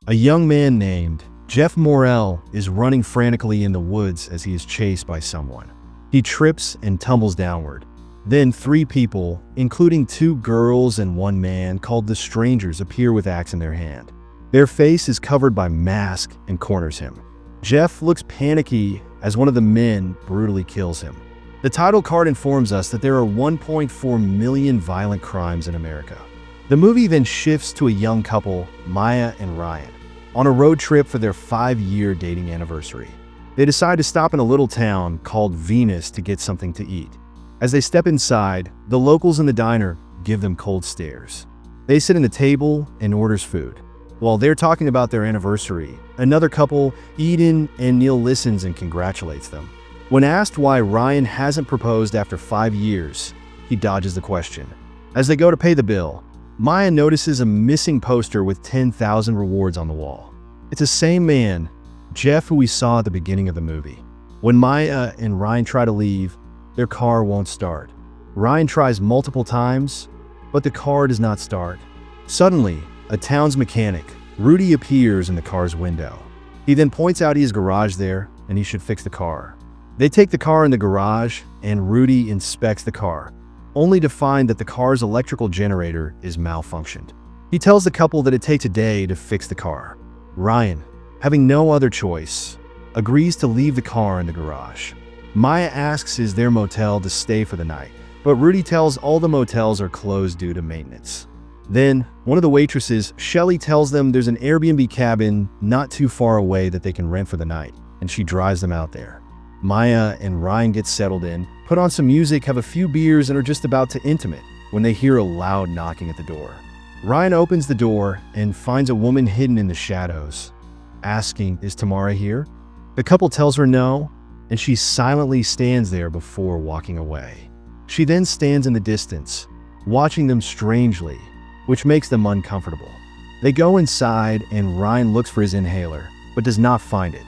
A young man named Jeff Morrell is running frantically in the woods as he is chased by someone. He trips and tumbles downward. Then 3 people, including 2 girls and 1 man called the Strangers, appear with axe in their hand. Their face is covered by mask and corners him. Jeff looks panicky as one of the men brutally kills him. The title card informs us that there are 1.4 million violent crimes in America. The movie then shifts to a young couple, Maya and Ryan, on a road trip for their 5-year dating anniversary. They decide to stop in a little town called Venus to get something to eat. As they step inside, the locals in the diner give them cold stares. They sit at a table and orders food. While they're talking about their anniversary, another couple, Eden and Neil, listens and congratulates them. When asked why Ryan hasn't proposed after 5 years, he dodges the question. As they go to pay the bill, Maya notices a missing poster with 10,000 rewards on the wall. It's the same man, Jeff, who we saw at the beginning of the movie. When Maya and Ryan try to leave, their car won't start. Ryan tries multiple times, but the car does not start. Suddenly, a town's mechanic, Rudy, appears in the car's window. He then points out he has a garage there and he should fix the car. They take the car in the garage and Rudy inspects the car, only to find that the car's electrical generator is malfunctioned. He tells the couple that it takes a day to fix the car. Ryan, having no other choice, agrees to leave the car in the garage. Maya asks is their motel to stay for the night, but Rudy tells all the motels are closed due to maintenance. Then, one of the waitresses, Shelly, tells them there's an Airbnb cabin not too far away that they can rent for the night, and she drives them out there. Maya and Ryan get settled in, put on some music, have a few beers, and are just about to intimate when they hear a loud knocking at the door. Ryan opens the door and finds a woman hidden in the shadows, asking, "Is Tamara here?" The couple tells her no, and she silently stands there before walking away. She then stands in the distance, watching them strangely, which makes them uncomfortable. They go inside and Ryan looks for his inhaler, but does not find it.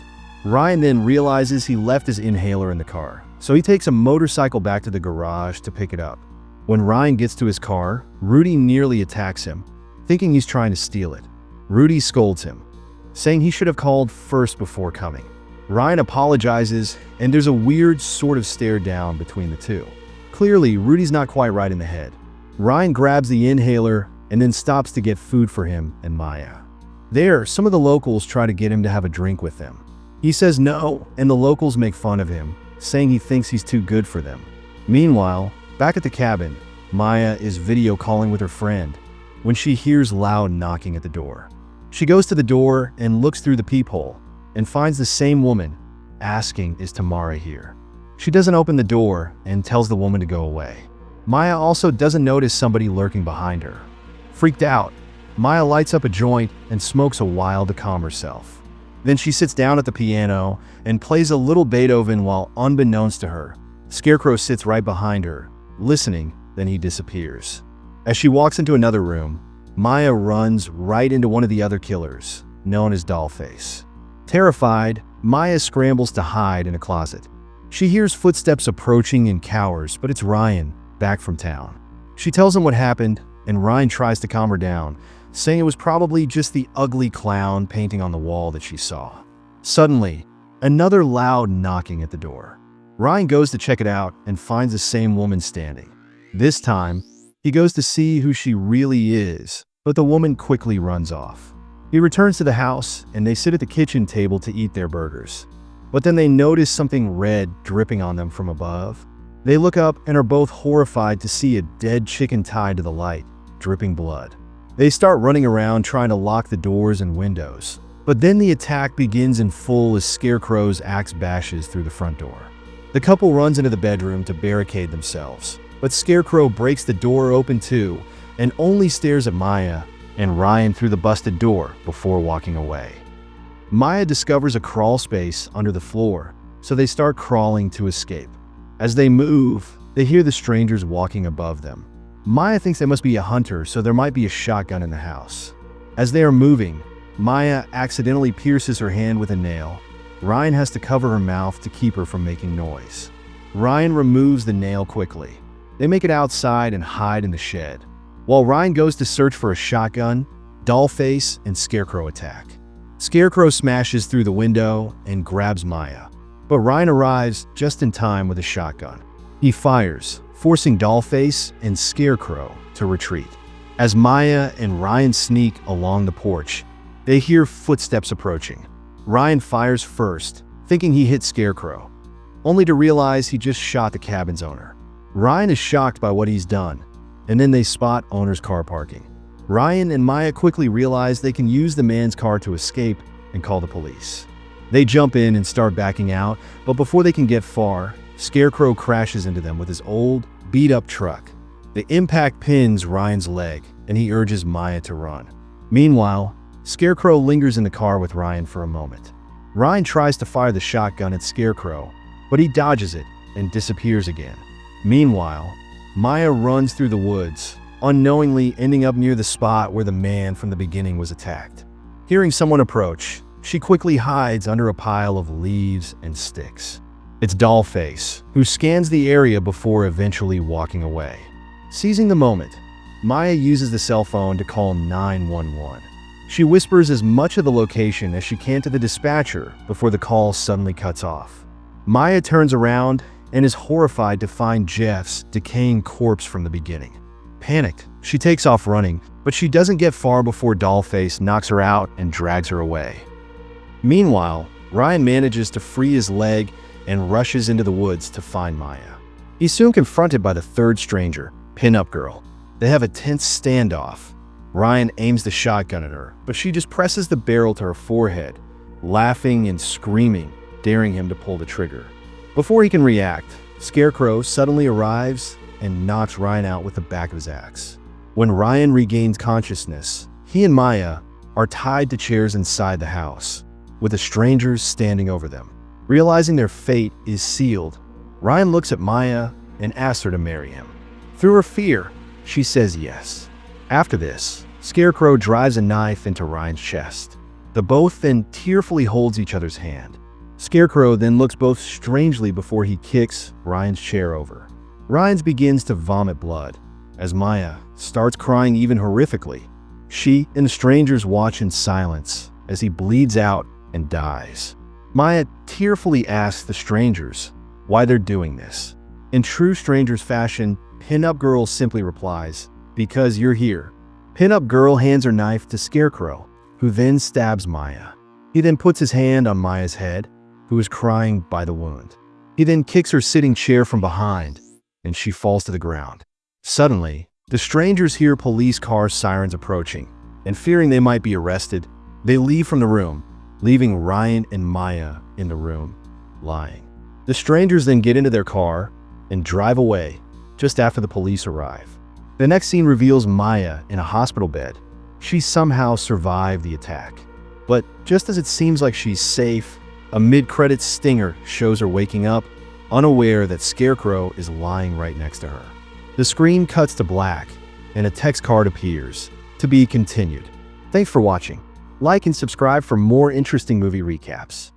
Ryan then realizes he left his inhaler in the car, so he takes a motorcycle back to the garage to pick it up. When Ryan gets to his car, Rudy nearly attacks him, thinking he's trying to steal it. Rudy scolds him, saying he should have called first before coming. Ryan apologizes, and there's a weird sort of stare down between the two. Clearly, Rudy's not quite right in the head. Ryan grabs the inhaler and then stops to get food for him and Maya. There, some of the locals try to get him to have a drink with them. He says no, and the locals make fun of him, saying he thinks he's too good for them. Meanwhile, back at the cabin, Maya is video calling with her friend when she hears loud knocking at the door. She goes to the door and looks through the peephole and finds the same woman, asking, "Is Tamara here?" She doesn't open the door and tells the woman to go away. Maya also doesn't notice somebody lurking behind her. Freaked out, Maya lights up a joint and smokes a while to calm herself. Then she sits down at the piano and plays a little Beethoven while, unbeknownst to her, Scarecrow sits right behind her, listening, then he disappears. As she walks into another room, Maya runs right into one of the other killers, known as Dollface. Terrified, Maya scrambles to hide in a closet. She hears footsteps approaching and cowers, but it's Ryan, back from town. She tells him what happened, and Ryan tries to calm her down, saying it was probably just the ugly clown painting on the wall that she saw. Suddenly, another loud knocking at the door. Ryan goes to check it out and finds the same woman standing. This time, he goes to see who she really is, but the woman quickly runs off. He returns to the house and they sit at the kitchen table to eat their burgers. But then they notice something red dripping on them from above. They look up and are both horrified to see a dead chicken tied to the light, dripping blood. They start running around trying to lock the doors and windows. But then the attack begins in full as Scarecrow's axe bashes through the front door. The couple runs into the bedroom to barricade themselves, but Scarecrow breaks the door open too and only stares at Maya and Ryan through the busted door before walking away. Maya discovers a crawl space under the floor, so they start crawling to escape. As they move, they hear the strangers walking above them. Maya thinks they must be a hunter, so there might be a shotgun in the house. As they are moving, Maya accidentally pierces her hand with a nail. Ryan has to cover her mouth to keep her from making noise. Ryan removes the nail quickly. They make it outside and hide in the shed. While Ryan goes to search for a shotgun, Dollface and Scarecrow attack. Scarecrow smashes through the window and grabs Maya, but Ryan arrives just in time with a shotgun. He fires, forcing Dollface and Scarecrow to retreat. As Maya and Ryan sneak along the porch, they hear footsteps approaching. Ryan fires first, thinking he hit Scarecrow, only to realize he just shot the cabin's owner. Ryan is shocked by what he's done, and then they spot owner's car parking. Ryan and Maya quickly realize they can use the man's car to escape and call the police. They jump in and start backing out, but before they can get far, Scarecrow crashes into them with his old, beat-up truck. The impact pins Ryan's leg, and he urges Maya to run. Meanwhile, Scarecrow lingers in the car with Ryan for a moment. Ryan tries to fire the shotgun at Scarecrow, but he dodges it and disappears again. Meanwhile, Maya runs through the woods, unknowingly ending up near the spot where the man from the beginning was attacked. Hearing someone approach, she quickly hides under a pile of leaves and sticks. It's Dollface, who scans the area before eventually walking away. Seizing the moment, Maya uses the cell phone to call 911. She whispers as much of the location as she can to the dispatcher before the call suddenly cuts off. Maya turns around and is horrified to find Jeff's decaying corpse from the beginning. Panicked, she takes off running, but she doesn't get far before Dollface knocks her out and drags her away. Meanwhile, Ryan manages to free his leg and rushes into the woods to find Maya. He's soon confronted by the third stranger, Pin-Up Girl. They have a tense standoff. Ryan aims the shotgun at her, but she just presses the barrel to her forehead, laughing and screaming, daring him to pull the trigger. Before he can react, Scarecrow suddenly arrives and knocks Ryan out with the back of his axe. When Ryan regains consciousness, he and Maya are tied to chairs inside the house, with the strangers standing over them. Realizing their fate is sealed, Ryan looks at Maya and asks her to marry him. Through her fear, she says yes. After this, Scarecrow drives a knife into Ryan's chest. The both then tearfully holds each other's hand. Scarecrow then looks both strangely before he kicks Ryan's chair over. Ryan begins to vomit blood, as Maya starts crying even horrifically. She and the strangers watch in silence as he bleeds out and dies. Maya tearfully asks the strangers why they're doing this. In true strangers fashion, Pin-Up Girl simply replies, "Because you're here." Pin-Up Girl hands her knife to Scarecrow, who then stabs Maya. He then puts his hand on Maya's head, who is crying by the wound. He then kicks her sitting chair from behind, and she falls to the ground. Suddenly, the strangers hear police car sirens approaching, and fearing they might be arrested, they leave from the room, leaving Ryan and Maya in the room, lying. The strangers then get into their car and drive away just after the police arrive. The next scene reveals Maya in a hospital bed. She somehow survived the attack. But just as it seems like she's safe, a mid-credits stinger shows her waking up, unaware that Scarecrow is lying right next to her. The screen cuts to black, and a text card appears, "To be continued." Thanks for watching. Like and subscribe for more interesting movie recaps.